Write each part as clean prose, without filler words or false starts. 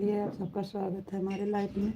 चलिए, आप सबका स्वागत है हमारे लाइफ में।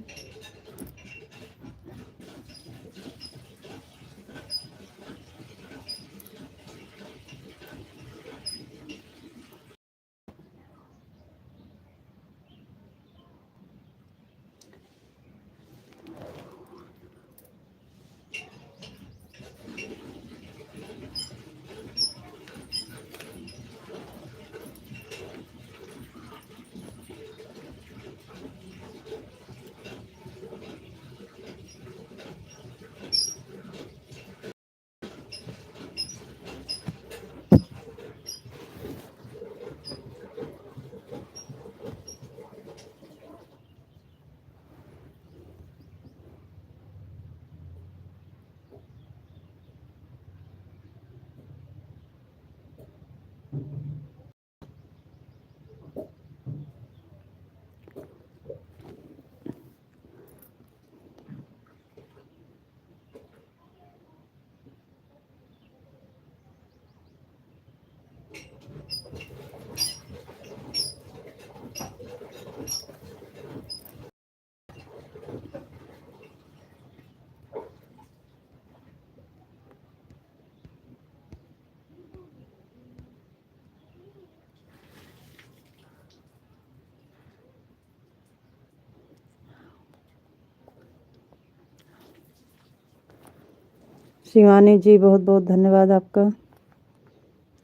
शिवानी जी, बहुत बहुत धन्यवाद आपका।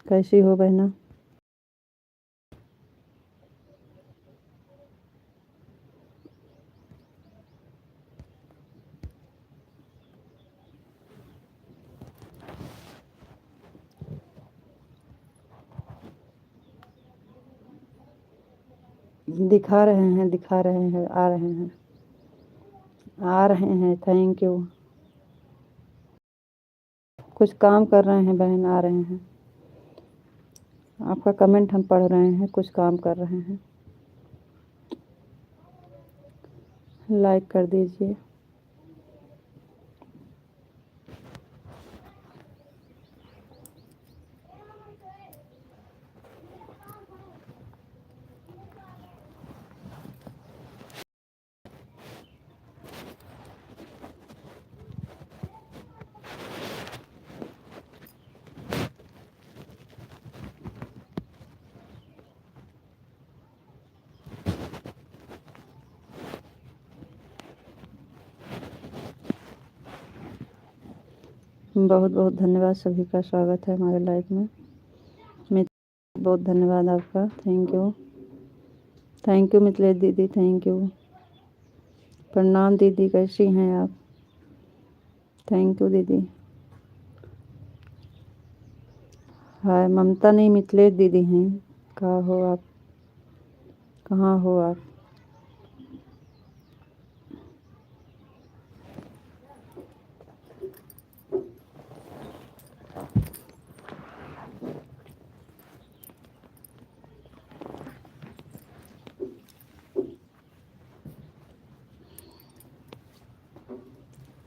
कैसी हो बहना? दिखा रहे हैं, दिखा रहे हैं, आ रहे हैं, आ रहे हैं। Thank you. कुछ काम कर रहे हैं बहन, आ रहे हैं। आपका कमेंट हम पढ़ रहे हैं, कुछ काम कर रहे हैं। लाइक कर दीजिए। बहुत बहुत धन्यवाद, सभी का स्वागत है हमारे लाइफ में। बहुत धन्यवाद आपका। Thank you, thank you Mithilesh दीदी, थैंक यू। प्रणाम दीदी, कैसी हैं आप? थैंक यू दीदी। हाय ममता नहीं, मिथिलेश दीदी हैं। कहाँ हो आप? कहाँ हो आप?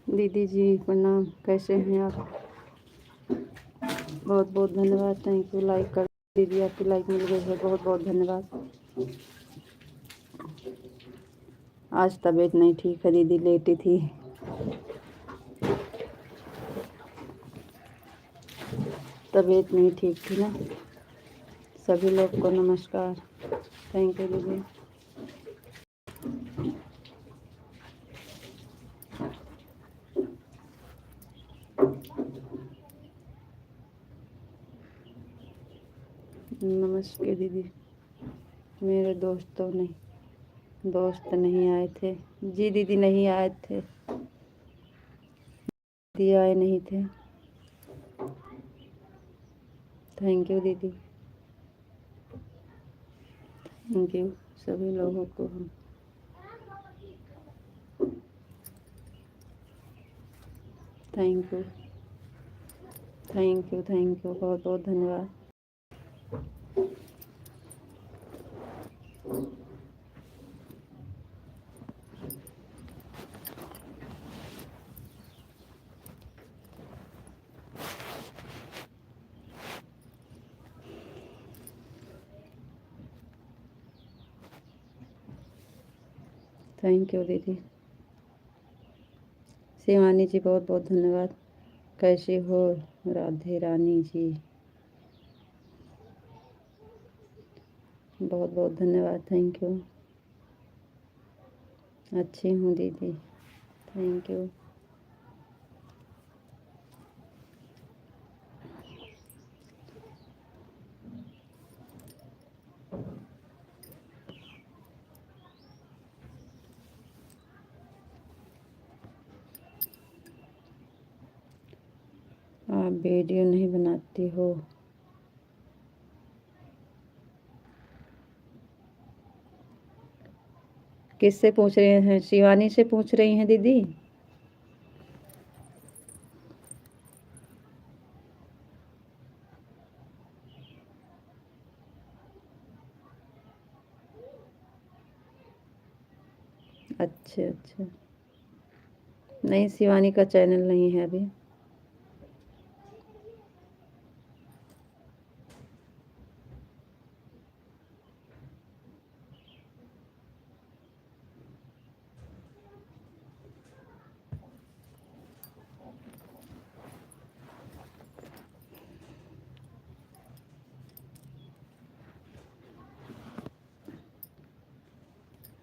दीदी जी प्रणाम, कैसे हैं आप? बहुत बहुत धन्यवाद, थैंक यू। लाइक कर दीदी, आपकी लाइक मिल गई है, बहुत बहुत धन्यवाद। आज तबीयत नहीं ठीक है दीदी, लेटी थी। तबीयत नहीं ठीक थी ना। सभी लोग को नमस्कार। थैंक यू दीदी। नमस्ते दीदी। मेरे दोस्त नहीं आए थे। जी दीदी, नहीं आए थे, दीदी आए नहीं थे। थैंक यू दीदी, थैंक यू सभी लोगों को। हम thank you, thank you, thank you, बहुत बहुत धन्यवाद। थैंक यू दीदी। शिवानी जी बहुत बहुत धन्यवाद। कैसी हो राधे रानी जी, बहुत बहुत धन्यवाद, थैंक यू। अच्छी हूँ दीदी, थैंक यू। आप वीडियो नहीं बनाती हो? किससे पूछ रहे हैं? शिवानी से पूछ रही हैं दीदी? अच्छा अच्छा, नहीं शिवानी का चैनल नहीं है अभी।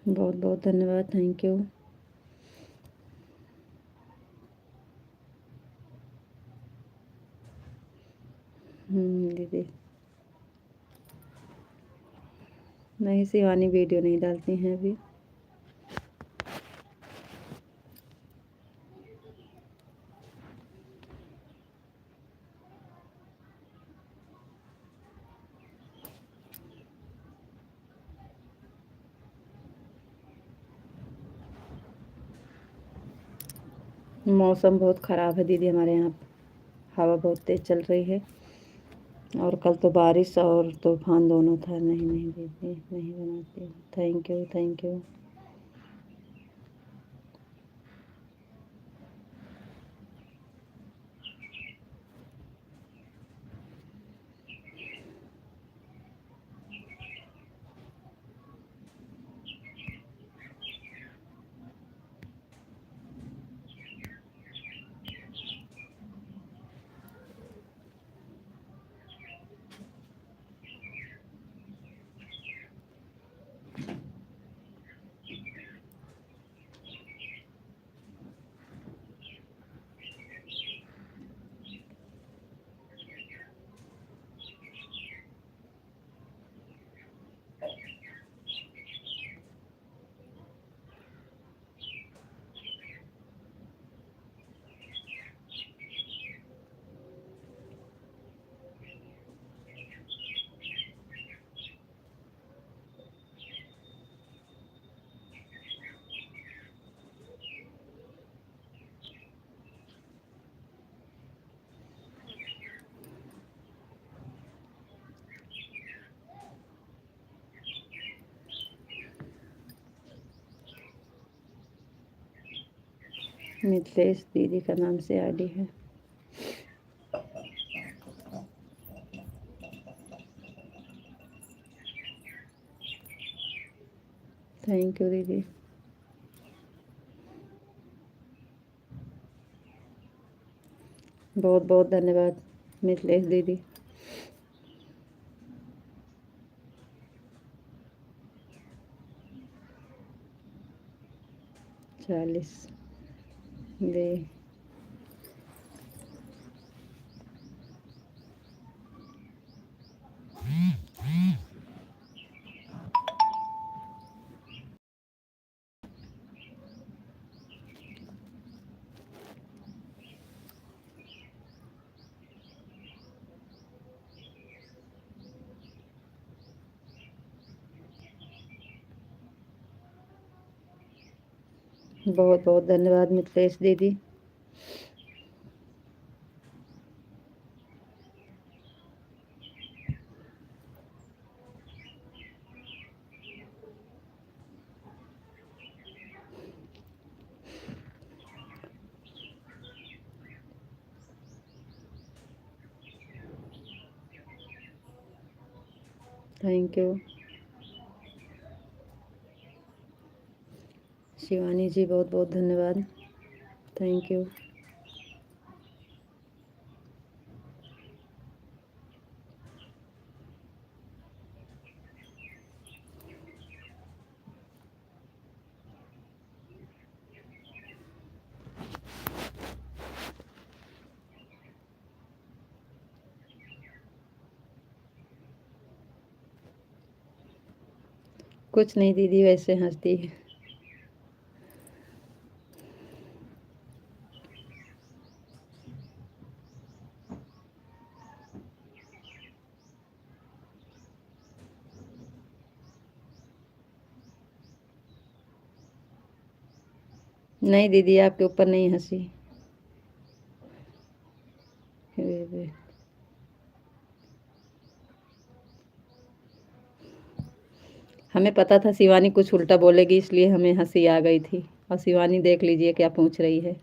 बहुत बहुत धन्यवाद, थैंक यू। दीदी नहीं, शिवानी वीडियो नहीं डालती हैं अभी। मौसम बहुत ख़राब है दीदी हमारे यहाँ, हवा बहुत तेज़ चल रही है, और कल तो बारिश और तूफान दोनों था। नहीं नहीं दीदी, नहीं बनाती। Thank you thank you. Mithilesh दीदी का नाम से आईडी है। थैंक यू दीदी। बहुत बहुत धन्यवाद मिथिलेश दीदी। 40 दे। बहुत बहुत धन्यवाद मिथिलेश दीदी। Thank you. शिवानी जी बहुत बहुत धन्यवाद, थैंक यू। कुछ नहीं दीदी, वैसे हंसती है। नहीं दीदी, आपके ऊपर नहीं हंसी। हमें पता था शिवानी कुछ उल्टा बोलेगी, इसलिए हमें हंसी आ गई थी। और शिवानी देख लीजिए क्या पूछ रही है,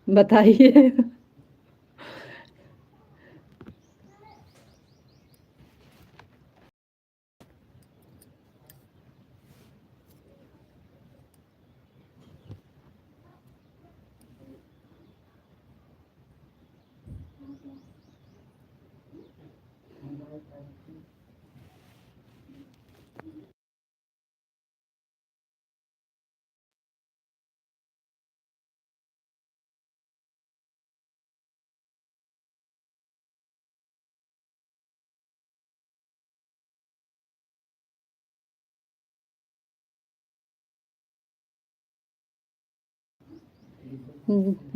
बताइए।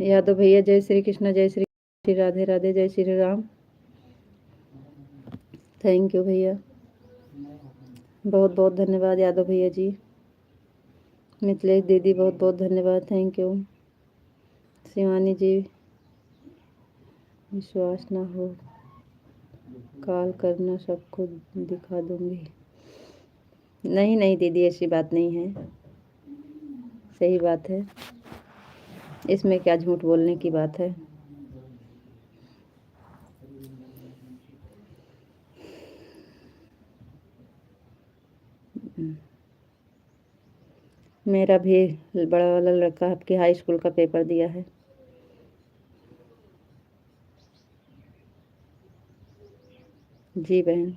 यादव भैया जय श्री कृष्ण, जय श्री राधे राधे, जय श्री राम। थैंक यू भैया, बहुत बहुत धन्यवाद यादव भैया जी। मिथिलेश दीदी बहुत बहुत धन्यवाद, थैंक यू। शिवानी जी, विश्वास ना हो कॉल करना, सबको दिखा दूंगी। नहीं नहीं दीदी, ऐसी बात नहीं है, सही बात है, इसमें क्या झूठ बोलने की बात है। मेरा भी बड़ा वाला लड़का आपके हाई स्कूल का पेपर दिया है। जी बहन।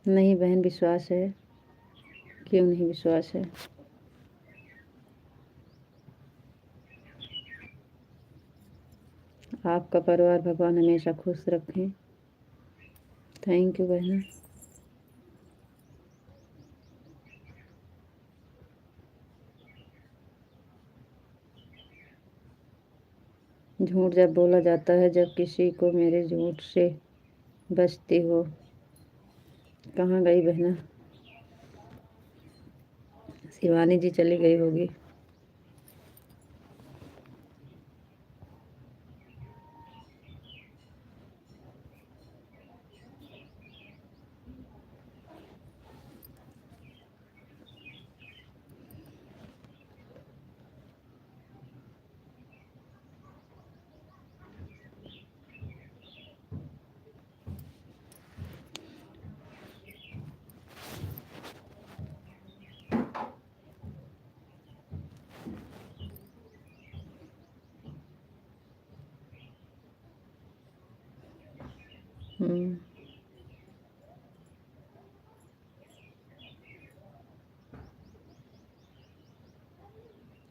नहीं बहन, विश्वास है, क्यों नहीं विश्वास है। आपका परिवार भगवान हमेशा खुश रखें। थैंक यू बहन। झूठ जब बोला जाता है, जब किसी को मेरे झूठ से बचती हो। कहाँ गई बहना? शिवानी जी चली गई होगी।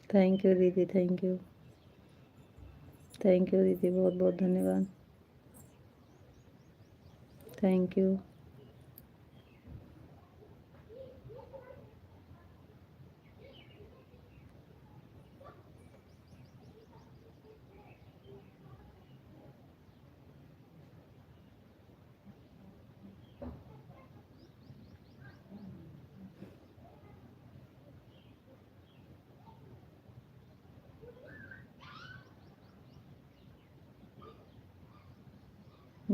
थैंक यू दीदी, थैंक यू, थैंक यू दीदी, बहुत बहुत धन्यवाद, थैंक यू।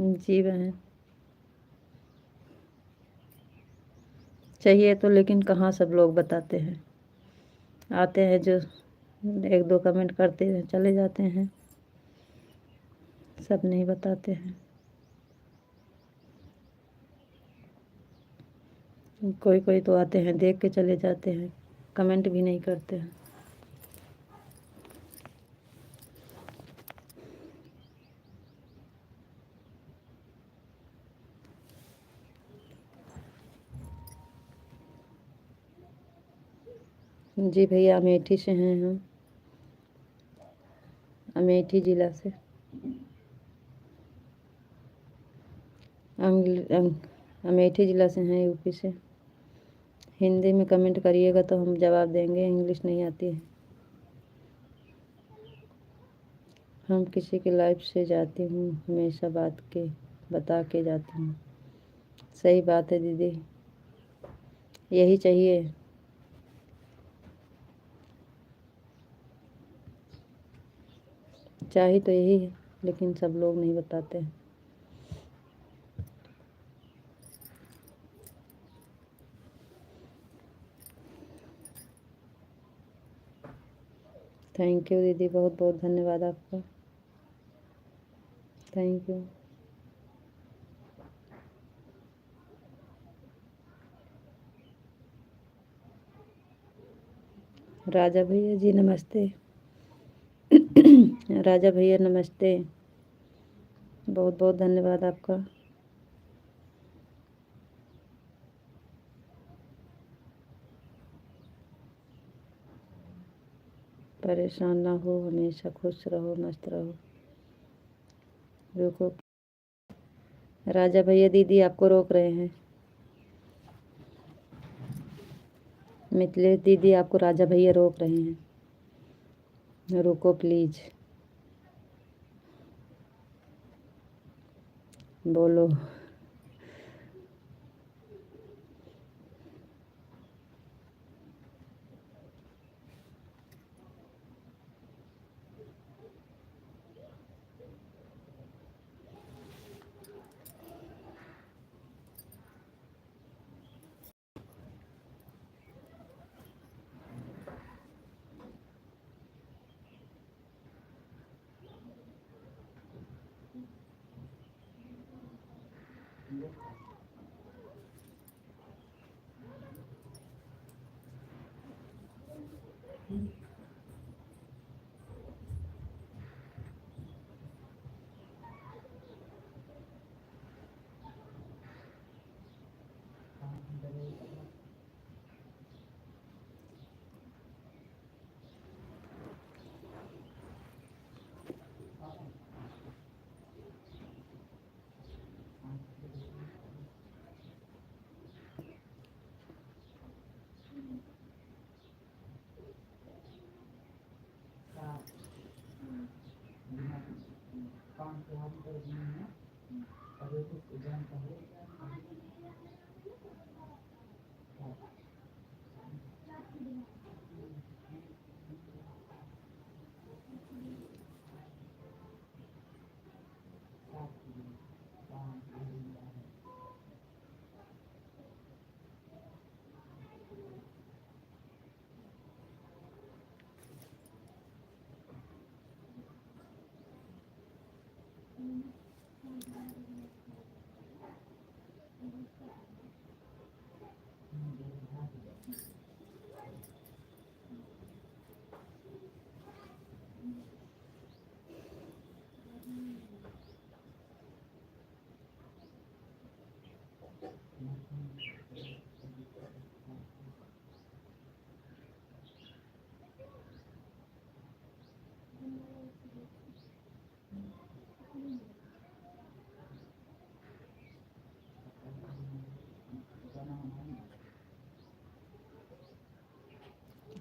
जी बहन, चाहिए तो, लेकिन कहाँ सब लोग बताते हैं। आते हैं जो 1-2 कमेंट करते हैं चले जाते हैं, सब नहीं बताते हैं। कोई कोई तो आते हैं देख के चले जाते हैं, कमेंट भी नहीं करते हैं। जी भैया, अमेठी से हैं हम, अमेठी ज़िला से। अमेठी ज़िला से हैं, यूपी से। हिंदी में कमेंट करिएगा तो हम जवाब देंगे, इंग्लिश नहीं आती है। हम किसी की लाइफ से जाती हूँ, हमेशा बता के जाती हूँ। सही बात है दीदी, यही चाहिए। चाहिए तो यही है, लेकिन सब लोग नहीं बताते हैं। थैंक यू दीदी, बहुत बहुत धन्यवाद आपका, थैंक यू। राजा भैया जी नमस्ते। राजा भैया नमस्ते, बहुत बहुत धन्यवाद आपका। परेशान ना हो, हमेशा खुश रहो, मस्त रहो। रुको, राजा भैया दीदी आपको रोक रहे हैं। मिथिलेश दीदी आपको राजा भैया रोक रहे हैं, रुको प्लीज, बोलो।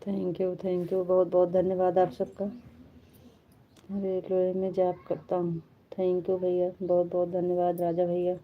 थैंक यू, बहुत बहुत धन्यवाद आप सबका। रेलवे में जॉब करता हूँ। थैंक यू भैया, बहुत बहुत धन्यवाद राजा भैया।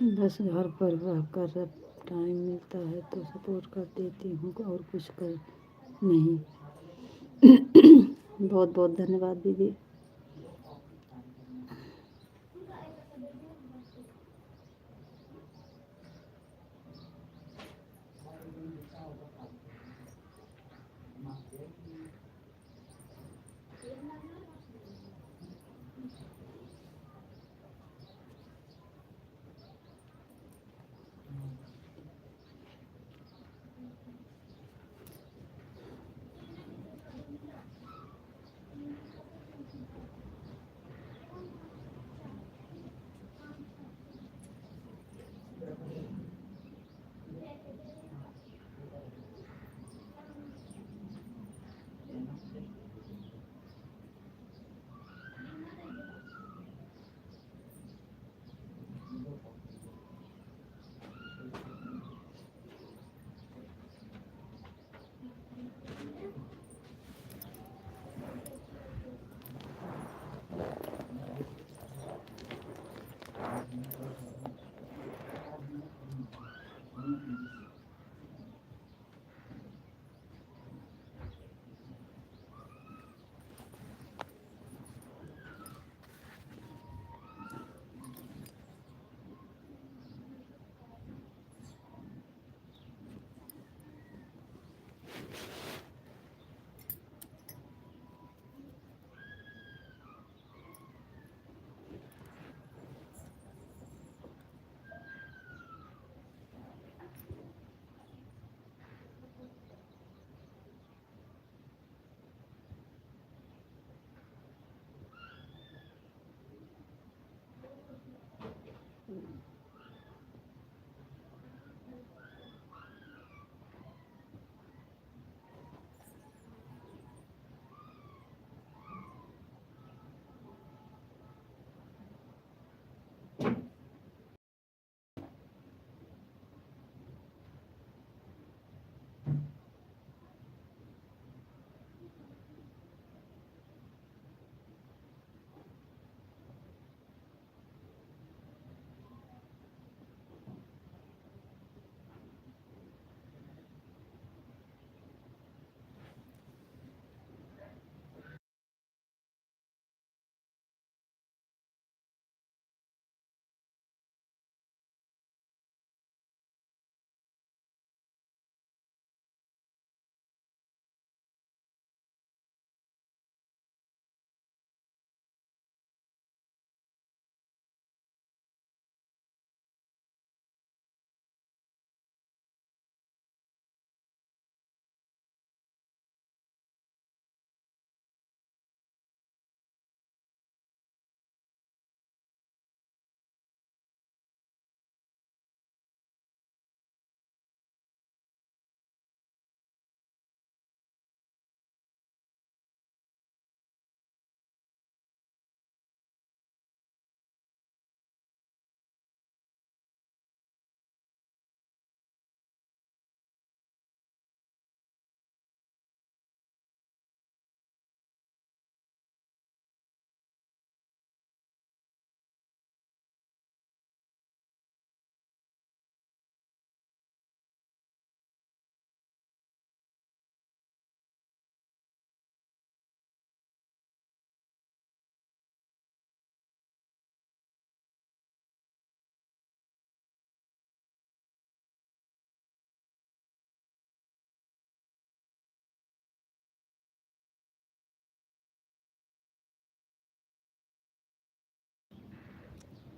बस घर पर रहकर जब टाइम मिलता है तो सपोर्ट कर देती हूँ और कुछ कर नहीं। बहुत बहुत धन्यवाद दीदी।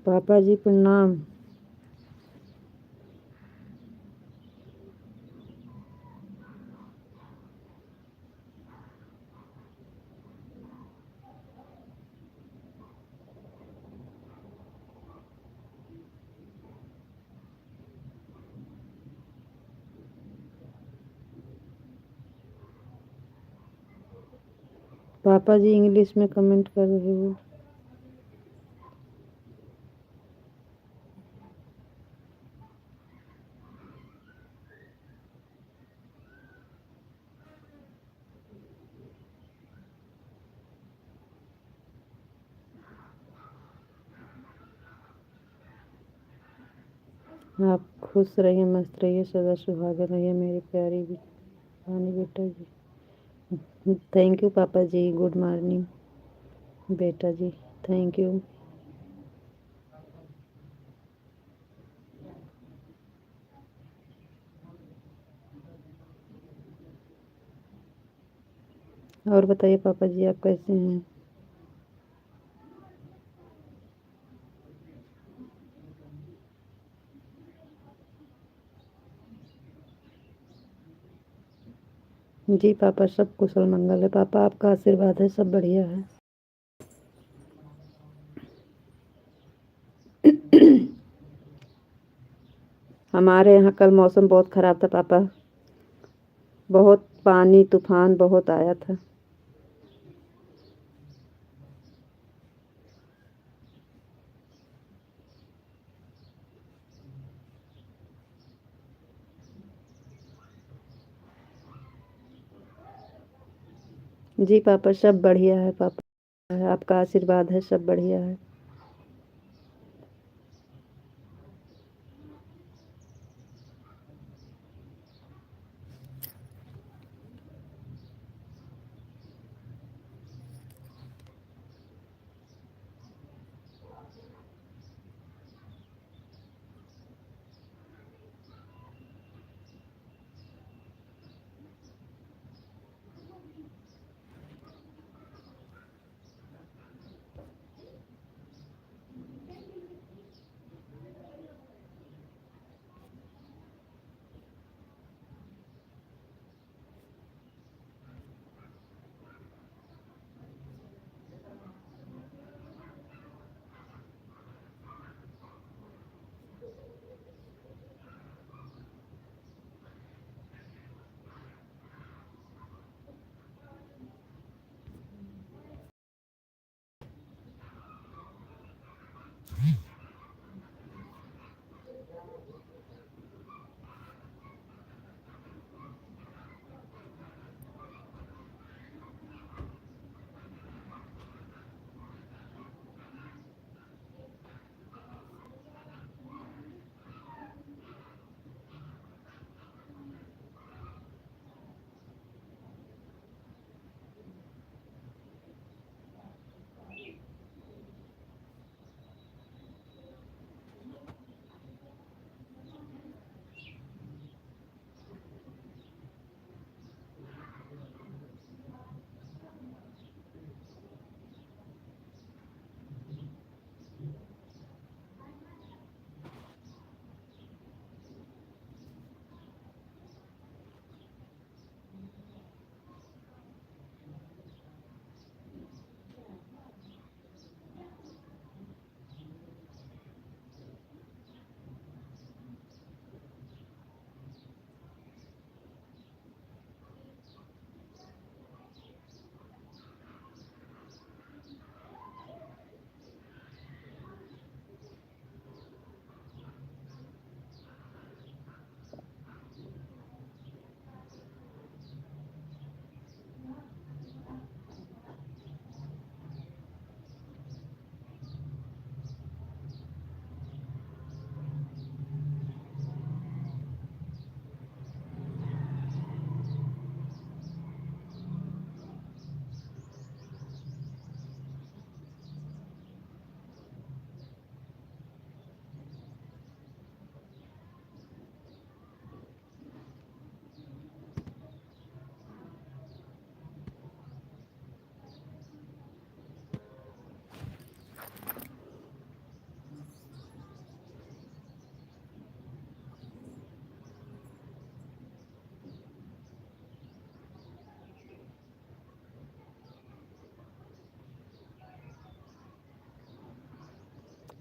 पापा जी प्रणाम। पापा जी इंग्लिश में कमेंट कर रहे हो। आप खुश रहिए, मस्त रहिए, सदा सुहागन रहिए मेरी प्यारी रानी बेटा जी। थैंक यू पापा जी, गुड मॉर्निंग बेटा जी, थैंक यू। और बताइए पापा जी, आप कैसे हैं? जी पापा, सब कुशल मंगल है पापा, आपका आशीर्वाद है, सब बढ़िया है। हमारे यहाँ कल मौसम बहुत ख़राब था पापा, बहुत पानी तूफान बहुत आया था। जी पापा, सब बढ़िया है पापा, आपका आशीर्वाद है, सब बढ़िया है।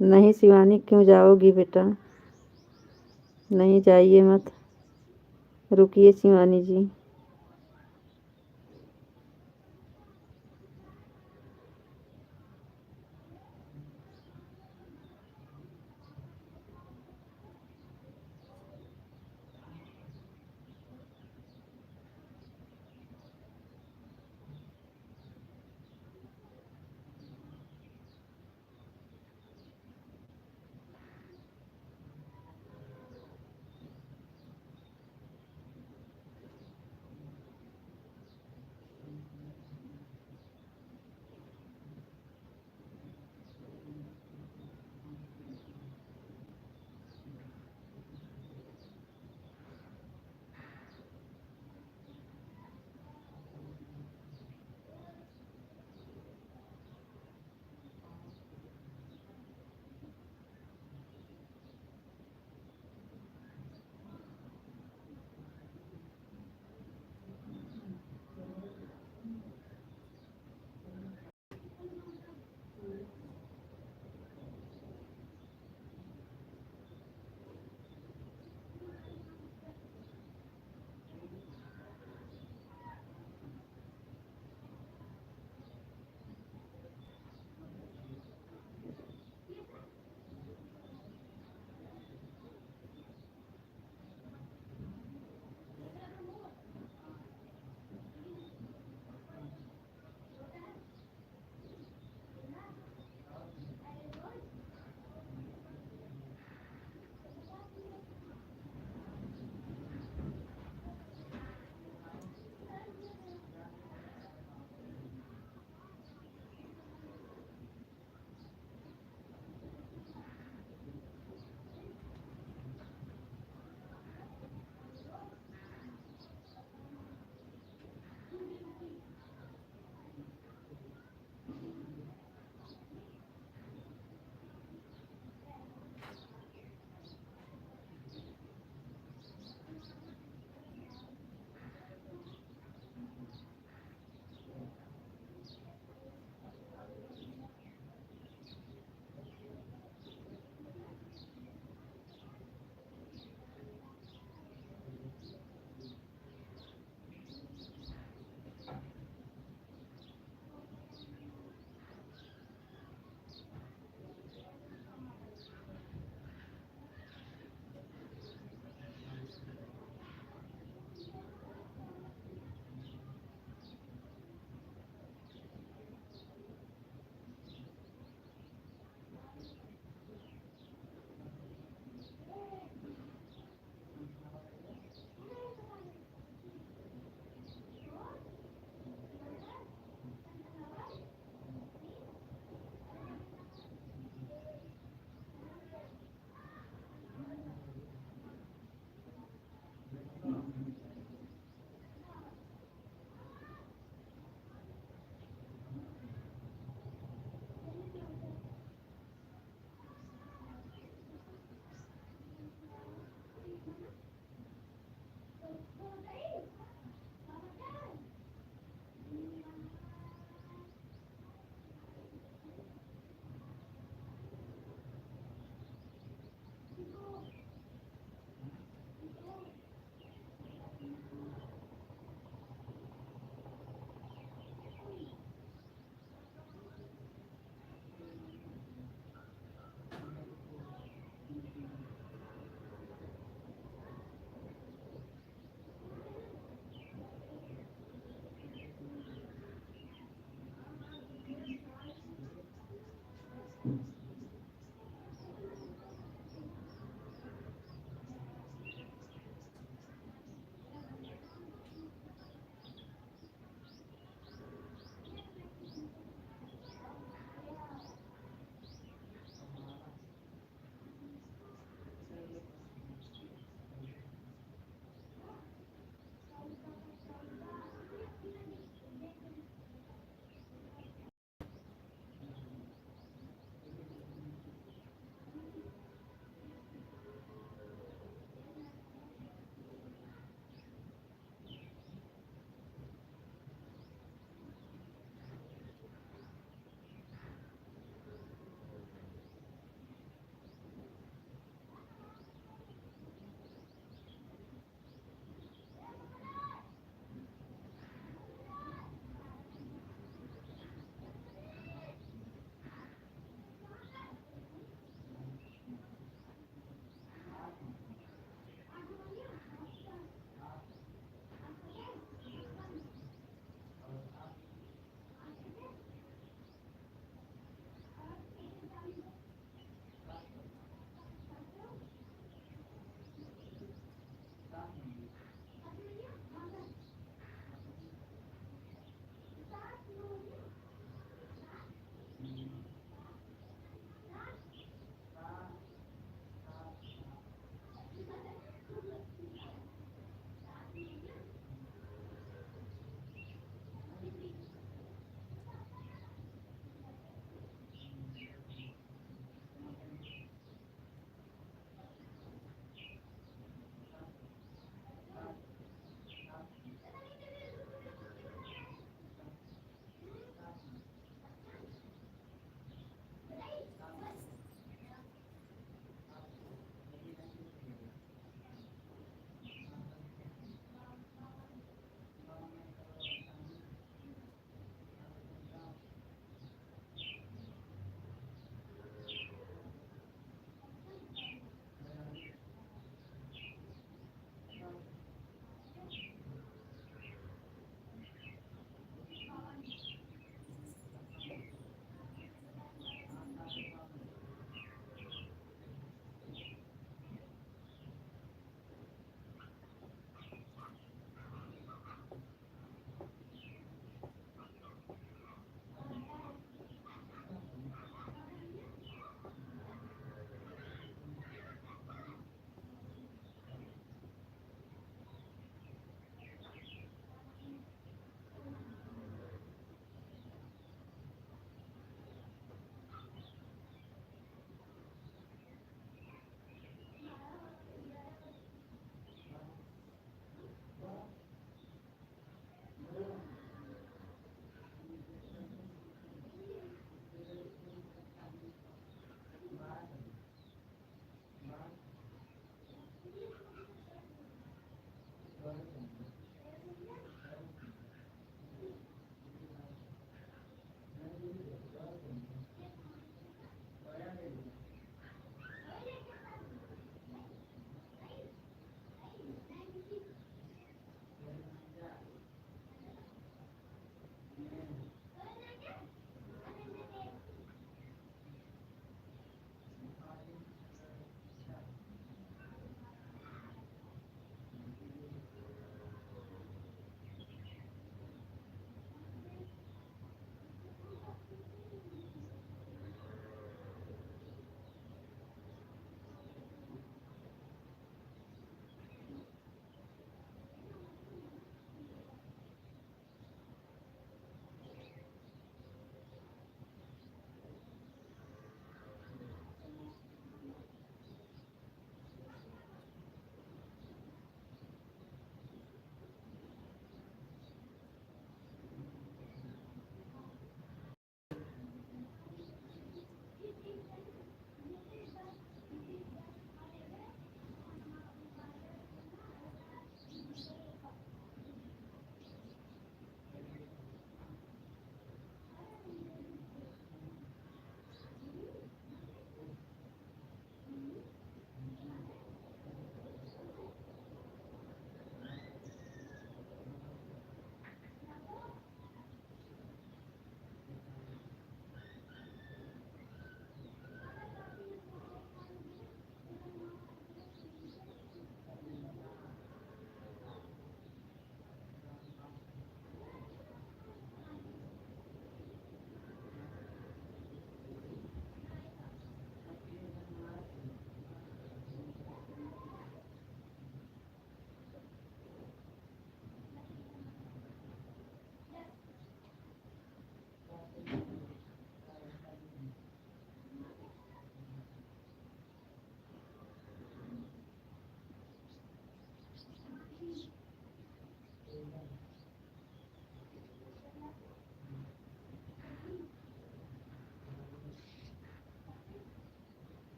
नहीं शिवानी, क्यों जाओगी बेटा? नहीं जाइए मत, रुकिए शिवानी जी।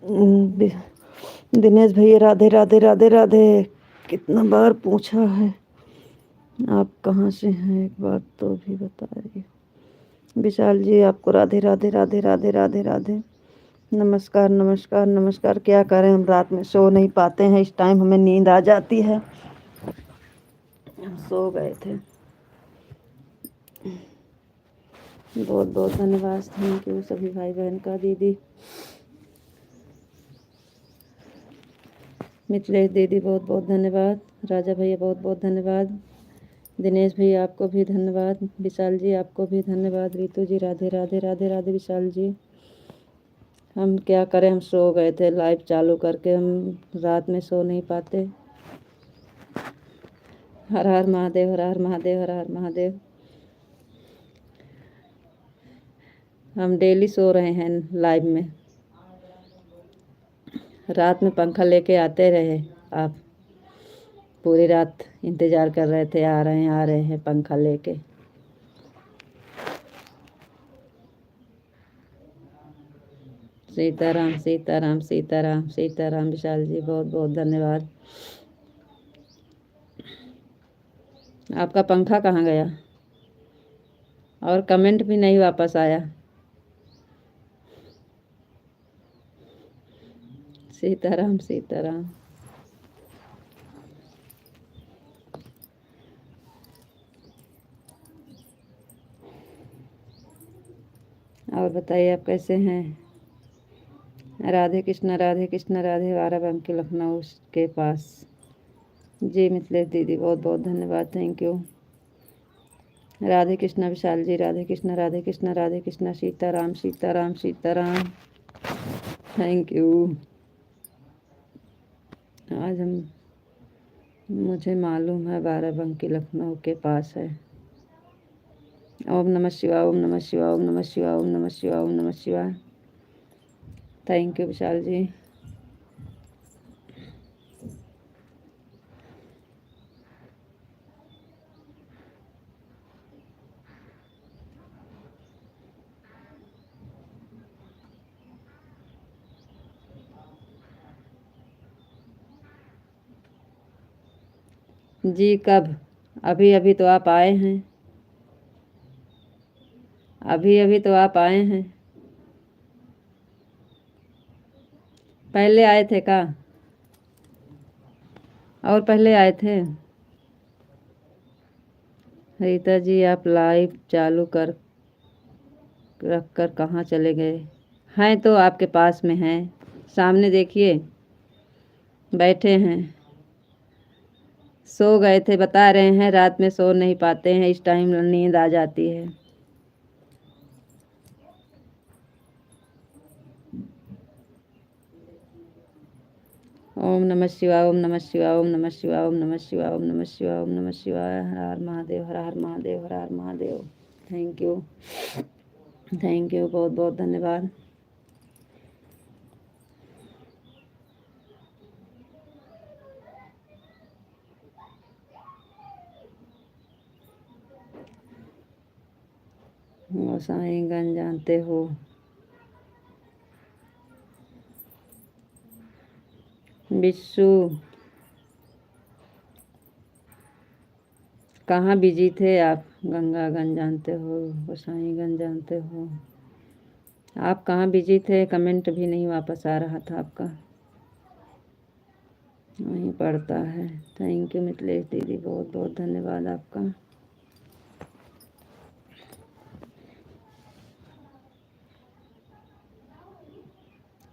दिनेश भैया राधे राधे राधे राधे। कितना बार पूछा है, आप कहाँ से हैं एक बार तो भी बताइए। विशाल जी आपको राधे राधे राधे राधे राधे राधे। नमस्कार नमस्कार नमस्कार। क्या करें, हम रात में सो नहीं पाते हैं, इस टाइम हमें नींद आ जाती है। हम सो गए थे। बहुत बहुत धन्यवाद, थैंक यू सभी भाई बहन का। दीदी मिथिलेश दीदी बहुत बहुत धन्यवाद। राजा भैया बहुत बहुत धन्यवाद। दिनेश भैया आपको भी धन्यवाद। विशाल जी आपको भी धन्यवाद। रीतू जी राधे राधे राधे राधे। विशाल जी हम क्या करें, हम सो गए थे लाइव चालू करके, हम रात में सो नहीं पाते। हर हर महादेव हर हर महादेव हर हर महादेव। हम डेली सो रहे हैं लाइव में। रात में पंखा लेके आते रहे आप, पूरी रात इंतज़ार कर रहे थे, आ रहे हैं पंखा लेके। सीताराम सीताराम सीताराम सीताराम। विशाल जी बहुत बहुत धन्यवाद। आपका पंखा कहाँ गया, और कमेंट भी नहीं वापस आया। सीताराम सीताराम। और बताइए आप कैसे हैं। राधे कृष्णा राधे। बाराबंकी लखनऊ के पास। जी मिथिलेश दीदी बहुत बहुत धन्यवाद, thank you. Radhe Krishna Vishal ji Radhe Krishna Radhe Krishna Radhe Krishna. Sitaram Sitaram Sitaram, thank you. आज हम, मुझे मालूम है बाराबंकी लखनऊ के पास है। ओम नमः शिवाय ओम नमः शिवाय ओम नमः शिवाय ओम नमः शिवाय ओम नमः शिवाय। थैंक यू विशाल जी। जी कब, अभी अभी तो आप आए हैं, अभी अभी तो आप आए हैं। पहले आए थे का, और पहले आए थे। रीता जी आप लाइव चालू कर रख कर कहाँ चले गए हैं, तो आपके पास में हैं, सामने देखिए बैठे हैं। सो गए थे, बता रहे हैं रात में सो नहीं पाते हैं, इस टाइम नींद आ जाती है। ओम नमः शिवाय ओम नमः शिवाय ओम नमः शिवाय ओम नमः शिवाय ओम नमः शिवाय ओम नमः शिवाय। हर हर महादेव हर हर महादेव हर हर महादेव। थैंक यू बहुत बहुत धन्यवाद। गोसाईगंज जानते हो, बिच्छू कहाँ बिजी थे आप। गंगागंज जानते हो, गोसाईगंज जानते हो, आप कहाँ बिजी थे, कमेंट भी नहीं वापस आ रहा था आपका, वहीं पड़ता है। थैंक यू मिथिलेश दीदी बहुत बहुत धन्यवाद आपका।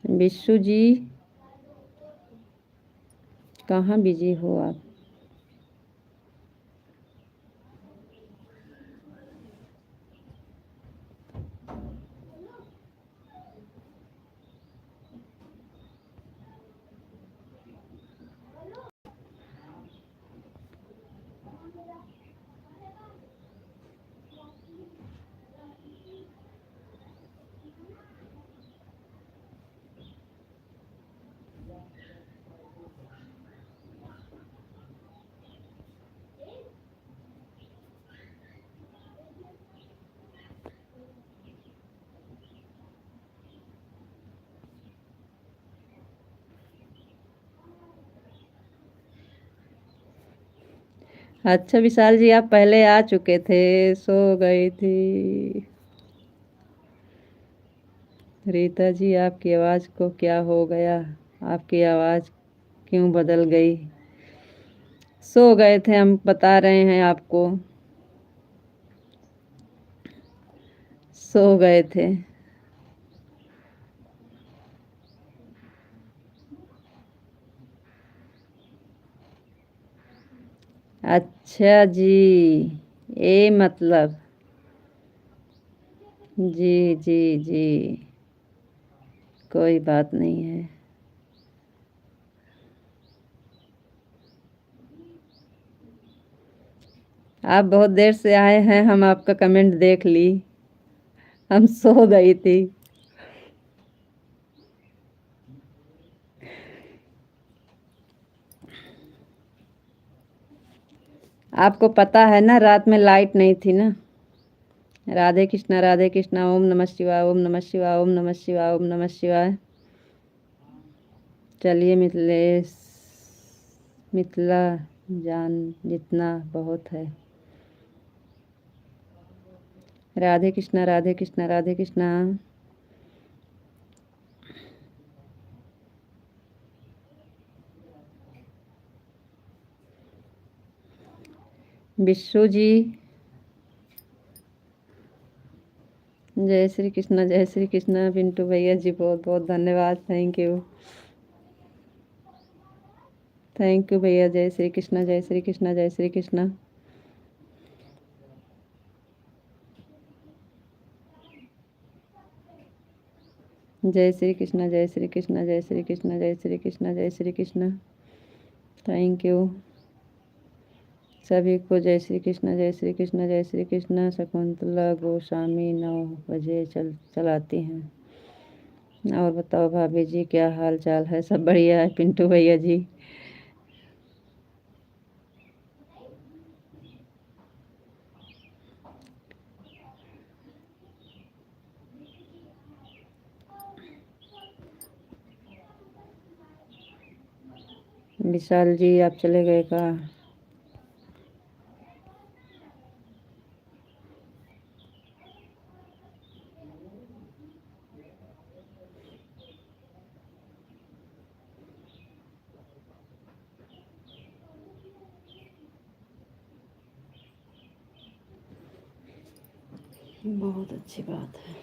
विशु जी कहाँ बिजी हो आप। अच्छा विशाल जी, आप पहले आ चुके थे, सो गई थी। रीता जी, आपकी आवाज़ को क्या हो गया? आपकी आवाज़ क्यों बदल गई? सो गए थे, हम बता रहे हैं आपको, सो गए थे। अच्छा जी, ये मतलब, जी जी जी, कोई बात नहीं है। आप बहुत देर से आए हैं, हम आपका कमेंट देख ली, हम सो गई थी। आपको पता है ना, रात में लाइट नहीं थी ना। राधे कृष्णा, राधे कृष्णा, ओम नमः शिवाय, ओम नमः शिवाय, ओम नमः शिवाय, ओम नमः शिवाय। चलिए मिथिलेश, मिथिला जान जितना बहुत है। राधे कृष्णा, राधे कृष्णा, राधे कृष्णा। विशु जी, जय श्री कृष्णा, जय श्री कृष्णा। पिंटू भैया जी, बहुत बहुत धन्यवाद, थैंक यू, थैंक यू भैया। जय श्री कृष्णा, जय श्री कृष्णा, जय श्री कृष्णा। जय श्री कृष्णा, जय श्री कृष्णा, जय श्री कृष्णा, जय श्री कृष्णा, जय श्री कृष्णा। थैंक यू सभी को। जय श्री कृष्णा, जय श्री कृष्णा, जय श्री कृष्णा। शकुंतला गोस्वामी 9 बजे चलाती हैं। और बताओ भाभी जी, क्या हाल चाल है? सब बढ़िया है पिंटू भैया जी। विशाल जी, आप चले गए का? बहुत अच्छी बात है।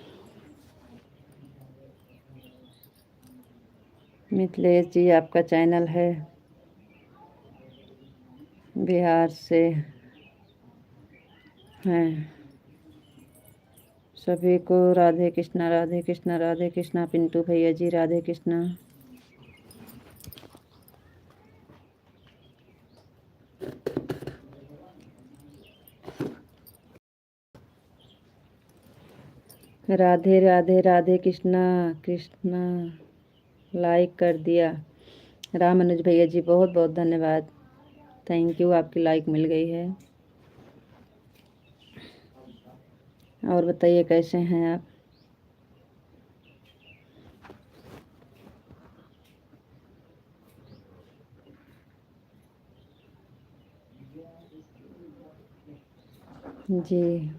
मिथिलेश जी, आपका चैनल है, बिहार से हैं। सभी को राधे कृष्णा, राधे कृष्णा, राधे कृष्णा। पिंटू भैया जी, राधे कृष्णा। राधे राधे, राधे कृष्णा, कृष्णा लाइक कर दिया। राम अनुज भैया जी, बहुत बहुत धन्यवाद, थैंक यू, आपकी लाइक मिल गई है। और बताइए कैसे हैं आप? जी,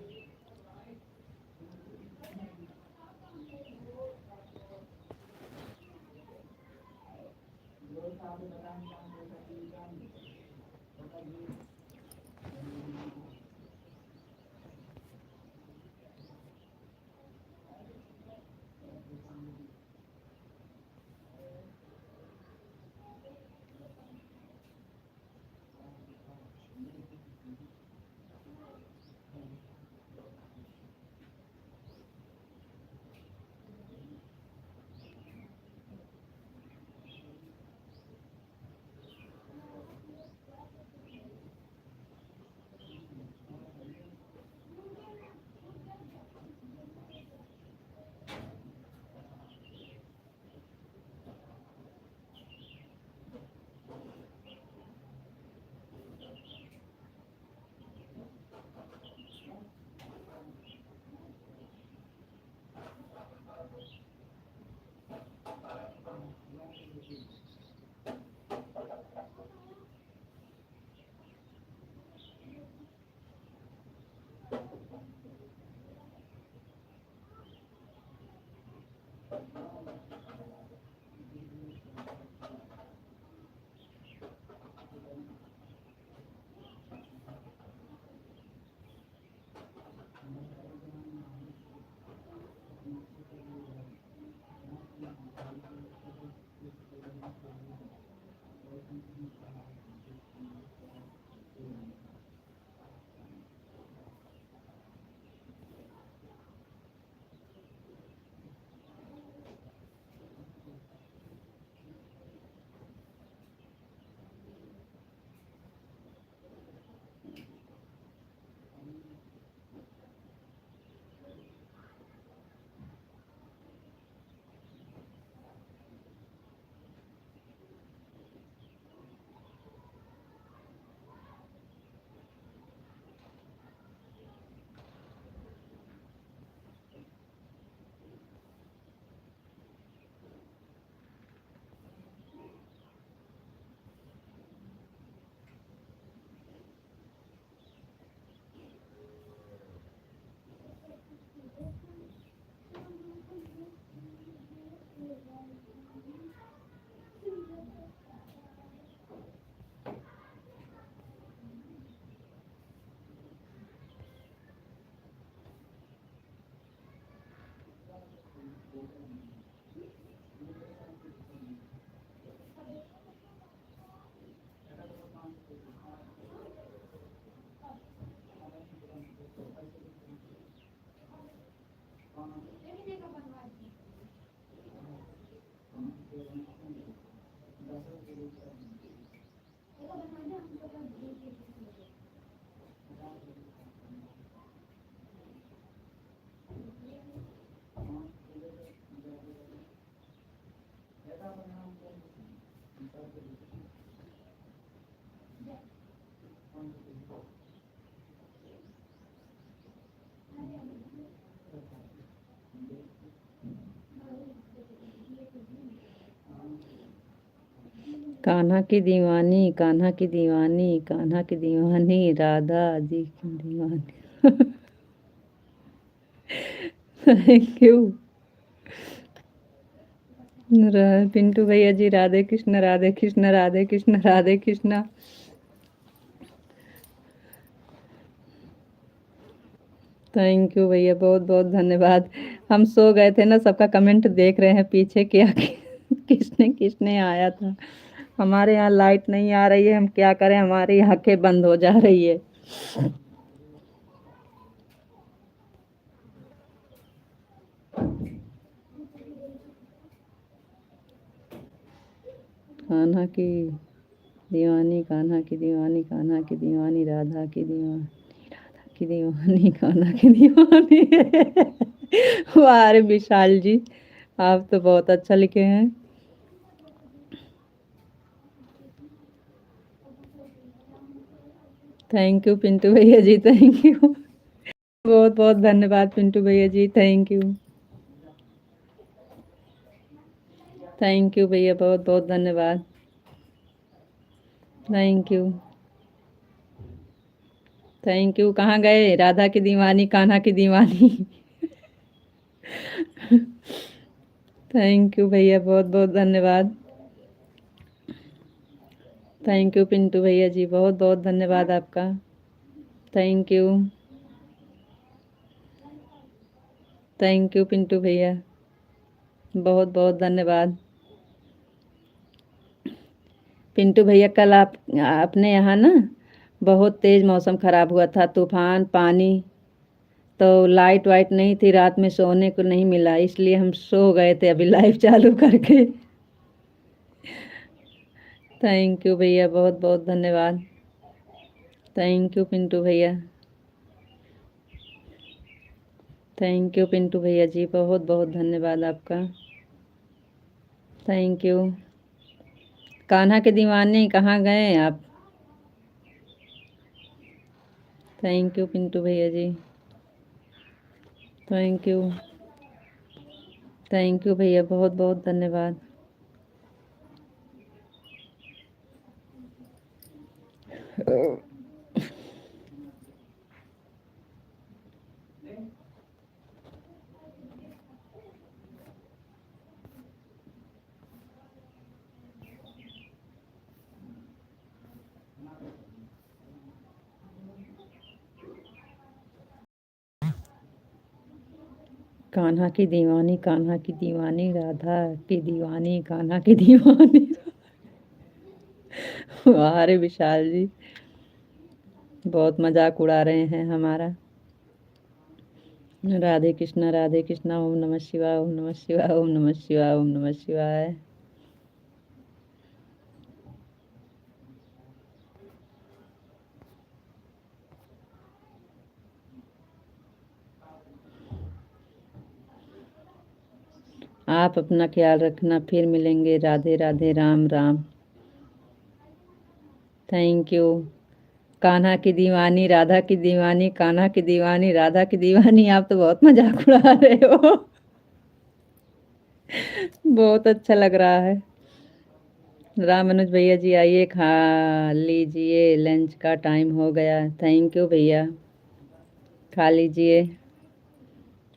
कान्हा की दीवानी, कान्हा की दीवानी, कान्हा की दीवानी, राधा जी की दीवानी। Thank you. पिंटू भैया जी, राधे कृष्ण, राधे कृष्ण, राधे कृष्ण, राधे कृष्ण। थैंक यू भैया, बहुत बहुत धन्यवाद। हम सो गए थे ना, सबका कमेंट देख रहे हैं पीछे क्या किसने किसने आया था। हमारे यहाँ लाइट नहीं आ रही है, हम क्या करें, हमारी आंखें बंद हो जा रही है। कान्हा की दीवानी, कान्हा की दीवानी, कान्हा की दीवानी, राधा की दीवानी, राधा की दीवानी, कान्हा की दीवानी। वाह रे विशाल जी, आप तो बहुत अच्छा लिखे हैं। थैंक यू पिंटू भैया जी, थैंक यू। बहुत बहुत धन्यवाद पिंटू भैया जी, थैंक यू। थैंक यू भैया, बहुत बहुत धन्यवाद। Thank you, thank you. कहाँ गए राधा की दीवानी, कान्हा की दीवानी। थैंक यू भैया, बहुत बहुत धन्यवाद। थैंक यू पिंटू भैया जी, बहुत बहुत धन्यवाद आपका। Thank you, thank you Pintu भैया, बहुत बहुत धन्यवाद। पिंटू भैया, कल आप अपने यहाँ ना बहुत तेज़ मौसम ख़राब हुआ था, तूफान पानी, तो लाइट वाइट नहीं थी, रात में सोने को नहीं मिला, इसलिए हम सो गए थे अभी लाइव चालू करके। थैंक यू भैया, बहुत बहुत धन्यवाद। थैंक यू पिंटू भैया, थैंक यू पिंटू भैया जी, बहुत बहुत धन्यवाद आपका। Thank you. कान्हा के दीवाने कहाँ गए आप? थैंक यू पिंटू भैया जी, थैंक यू। थैंक यू भैया, बहुत बहुत धन्यवाद। कान्हा की दीवानी, कान्हा की दीवानी, राधा की दीवानी, कान्हा की दीवानी। वाह रे विशाल जी, बहुत मजाक उड़ा रहे हैं हमारा। राधे कृष्णा, राधे कृष्णा, ओम नमः शिवाय, ओम नमः शिवाय, ओम नमः शिवाय, ओम नमः शिवाय। आप अपना ख्याल रखना, फिर मिलेंगे। राधे राधे, राम राम। Thank you. कान्हा की दीवानी, राधा की दीवानी, कान्हा की दीवानी, राधा की दीवानी, आप तो बहुत मजाक उड़ा रहे हो। बहुत अच्छा लग रहा है। राम मनोज भैया जी, आइए खा लीजिए, लंच का टाइम हो गया। थैंक यू भैया, खा लीजिए,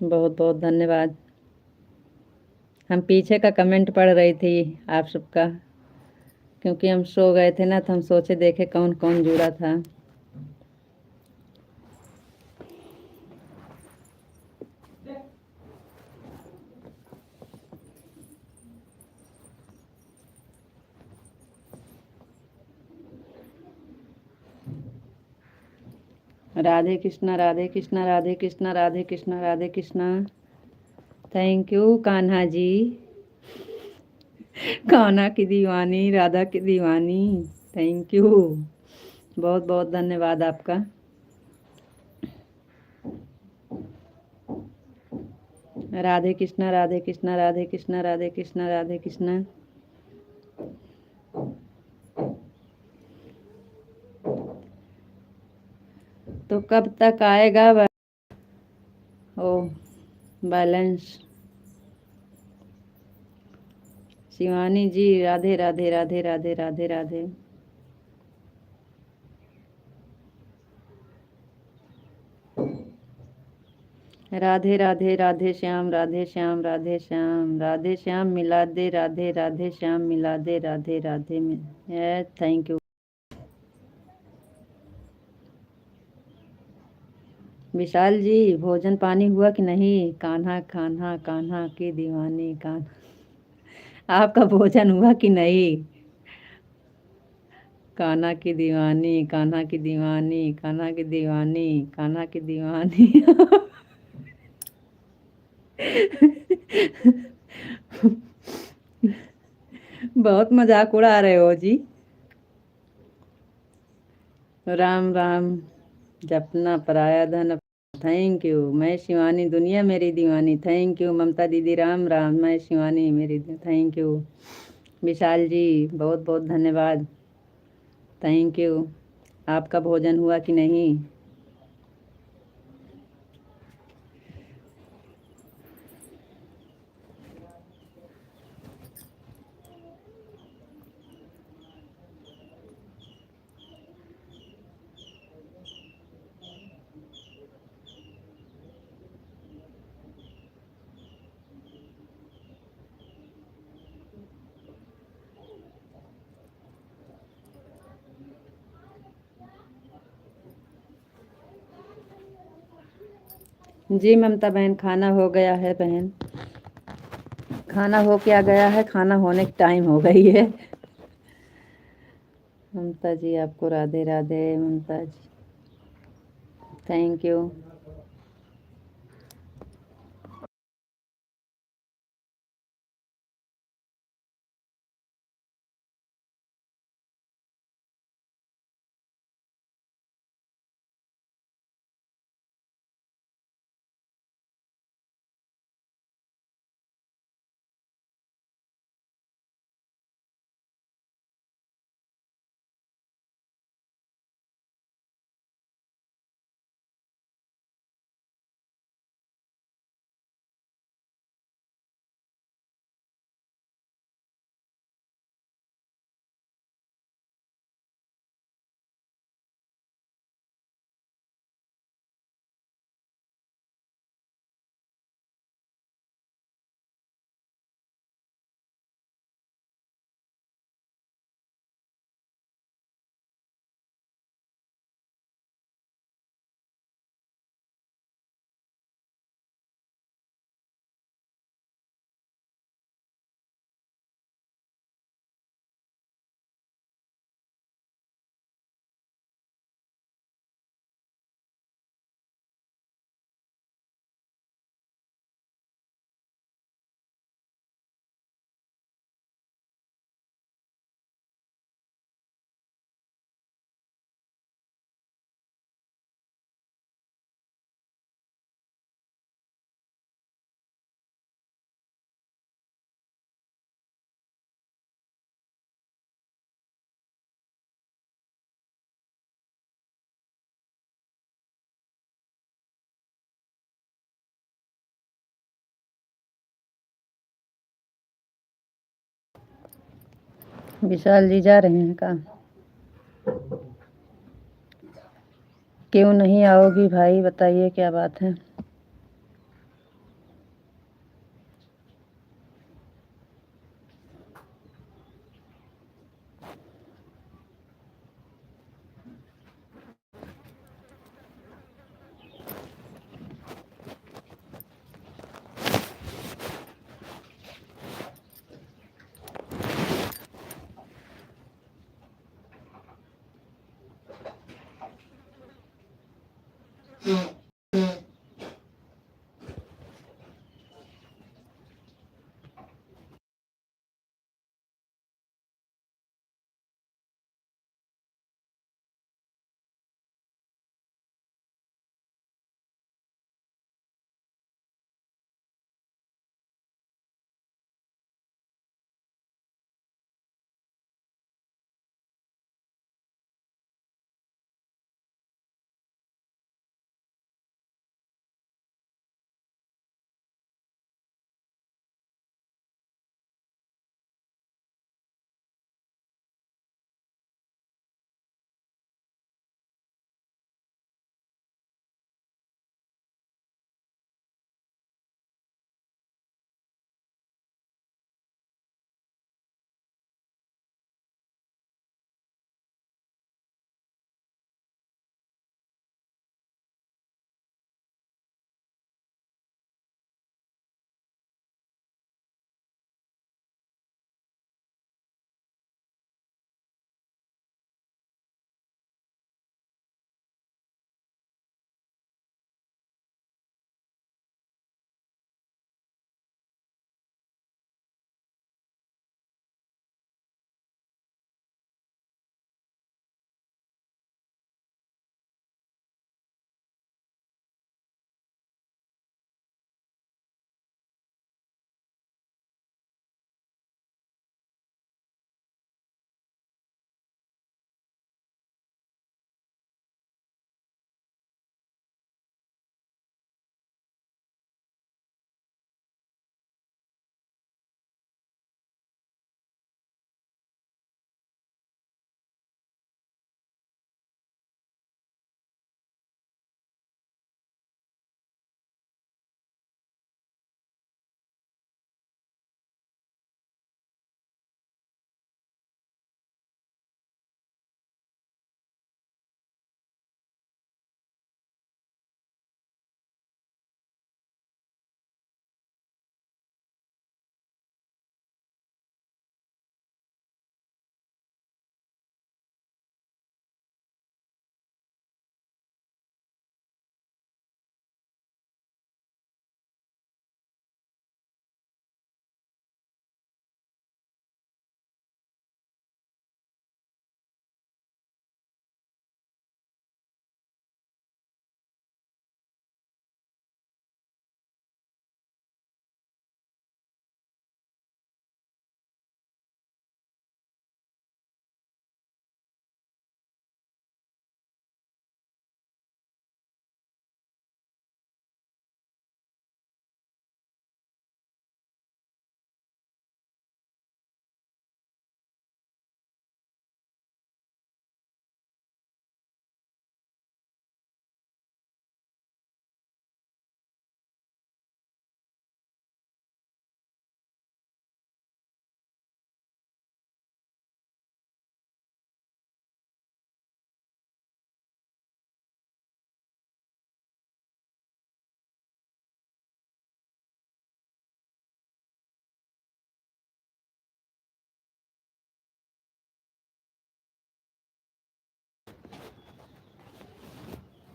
बहुत बहुत धन्यवाद। हम पीछे का कमेंट पढ़ रही थी आप सबका, क्योंकि हम सो गए थे ना, तो हम सोचे देखे कौन कौन जुड़ा था। राधे कृष्णा, राधे कृष्णा, राधे कृष्णा, राधे कृष्णा, राधे कृष्णा। Thank you Kanha ji. कान्हा की दीवानी, राधा की दीवानी। थैंक यू, बहुत बहुत धन्यवाद आपका। राधे कृष्णा, राधे कृष्णा, राधे कृष्णा, राधे कृष्णा, राधे कृष्णा। तो कब तक आएगा ओ बैलेंस? शिवानी जी, राधे राधे राधे राधे राधे राधे। राधे राधे राधे श्याम, राधे श्याम, राधे श्याम, राधे श्याम मिला दे, राधे राधे श्याम मिला दे, राधे राधे में। Thank you. विशाल जी, भोजन पानी हुआ कि नहीं? कान्हा कान्हा कान्हा की दीवानी, कान्हा आपका भोजन हुआ कि नहीं? कान्हा की दीवानी, कान्हा की दीवानी, कान्हा की दीवानी, कान्हा की दीवानी। बहुत मजाक उड़ा रहे हो जी। राम राम जपना पराया धन। Thank you. मैं शिवानी, दुनिया मेरी दीवानी। थैंक यू ममता दीदी, राम राम। मैं शिवानी मेरी, थैंक यू। विशाल जी, बहुत बहुत धन्यवाद। Thank you. आपका भोजन हुआ कि नहीं? जी ममता बहन, खाना हो गया है बहन। खाना हो क्या गया है, खाना होने की टाइम हो गई है। ममता जी, आपको राधे राधे ममता जी। Thank you. विशाल जी जा रहे हैं कहाँ? क्यों नहीं आओगी भाई, बताइए क्या बात है?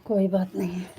कोई बात नहीं है।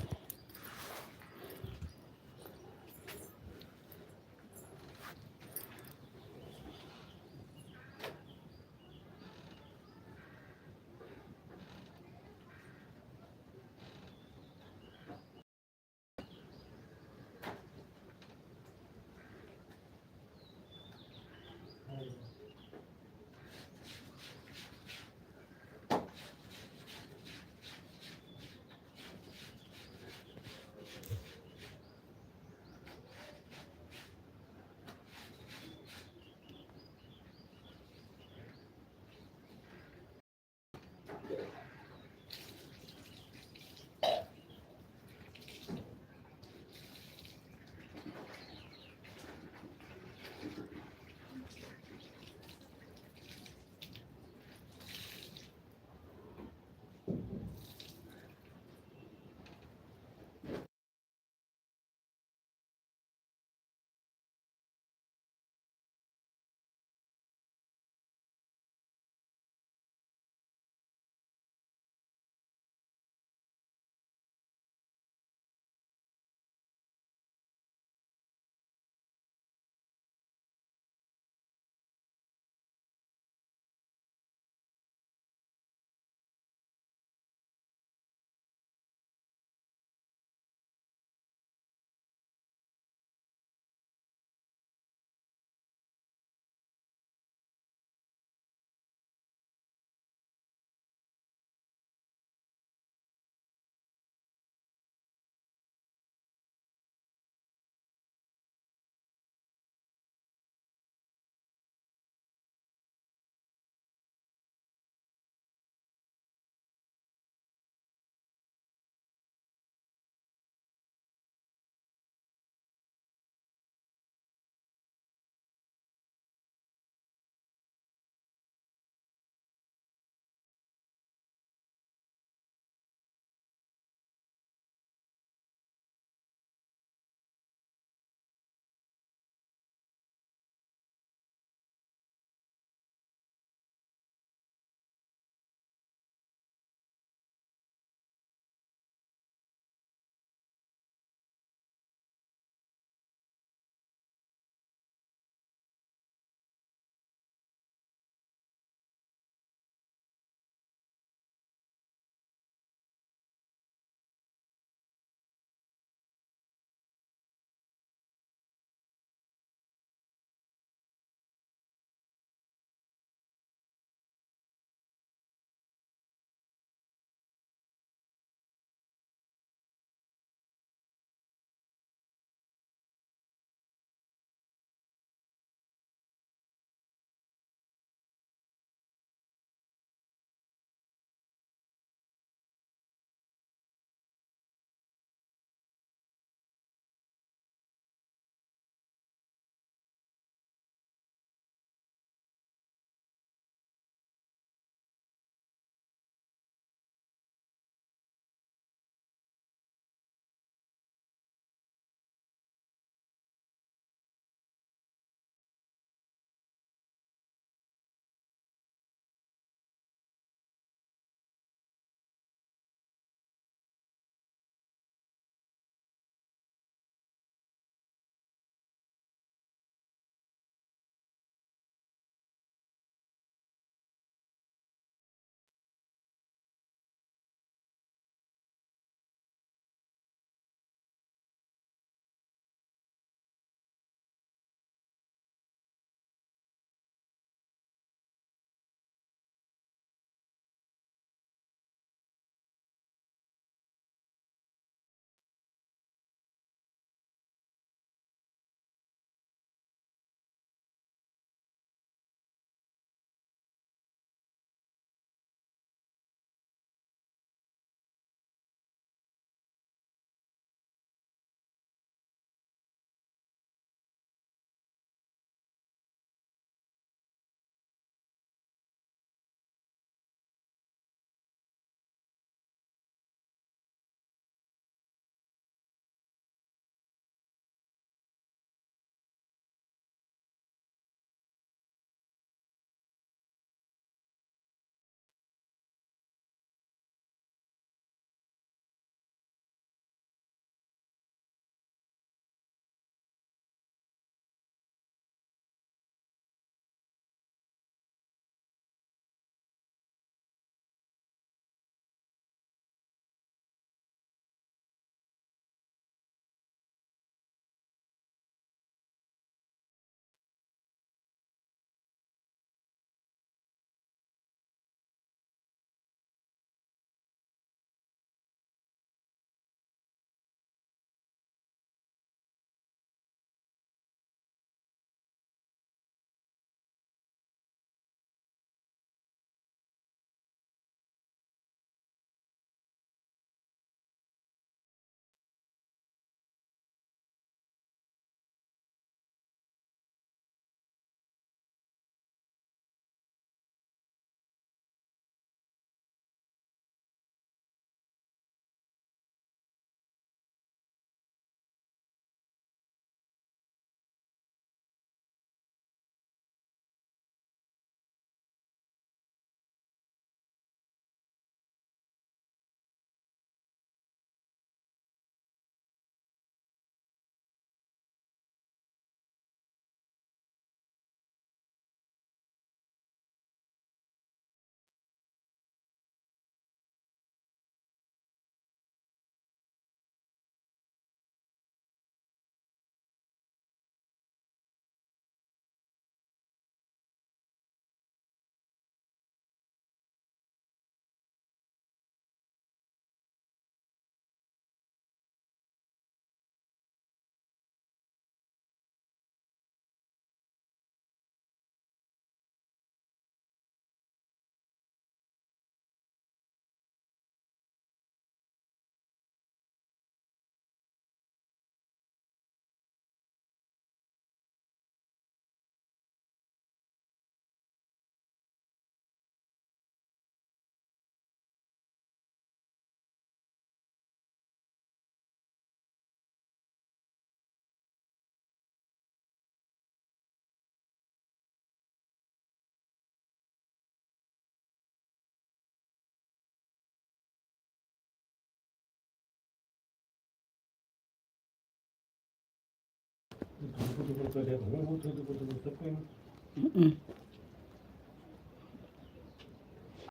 Mm-mm.